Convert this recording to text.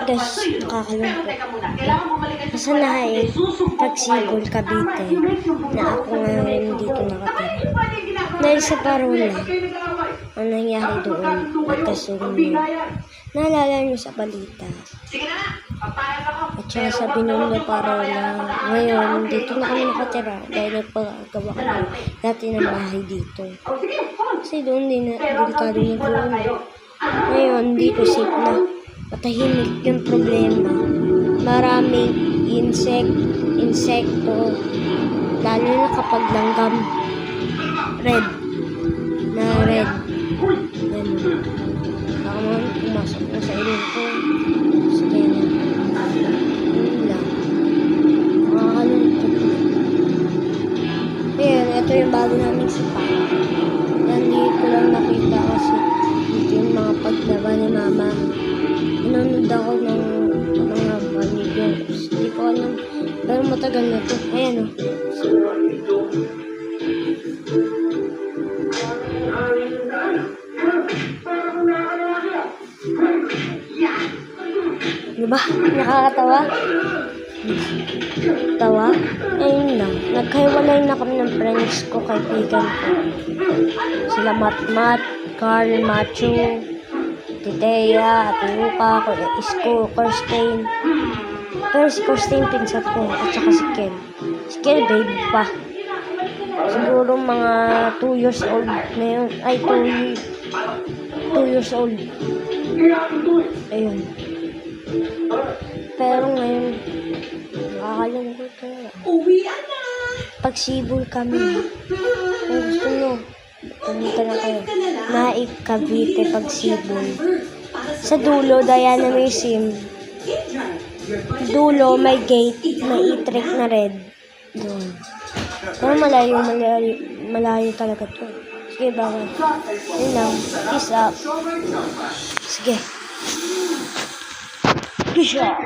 Guys, nakakalungkot. Nasa Nahain, Pagsibol, Cavite, na ako ngayon dito nakatira. Dahil sa parola, ang nangyari doon at kasunod. Naalala niyo sa balita. At saka sa Binondo parola, ngayon dito na kami nakatira dahil nagpagawa kami dati ng bahay dito. Kasi doon delikado na doon. Ngayon dito safe na. Patahimik yung problema. Maraming insekto, lalo na kapag langgam. Red. Ganun. Baka man pumasok na sa ilong ko. Sige na. Yun lang. Nakakalungkot na. Ayan, ito yung bago namin sipa. Nandito lang nakita kasi dito yung mga paglaba ni mama. Nanonood ako ng mga videos. Hindi ko alam. Pero matagal na ito. Ayan o. Diba? Nakakatawa? Tawa? Ayun lang. Nagkahiwalay na kami ng friends ko, kaibigan ko. Sila Matmat, Carl, Machu, Titea, Ate Luca, Isko, Kirsten. Pero si Kirsten pinsan ko, at saka si Ken. Si Ken, baby pa. Siguro mga 2 years old na yun. Ay, 2 years old. Ayun. Pero ngayon, nakakalungkot talaga. Uwian na! Pagsibol kami. Kung gusto nyo, pumunta na kayo. Naik, Cavite, Pagsibol. Sa dulo, Diana Museum. Dulo, may gate, may e-trek na red. Doon. Pero malayo talaga to. Sige, bawal. Yun lang. Peace out. Sige. Peace out.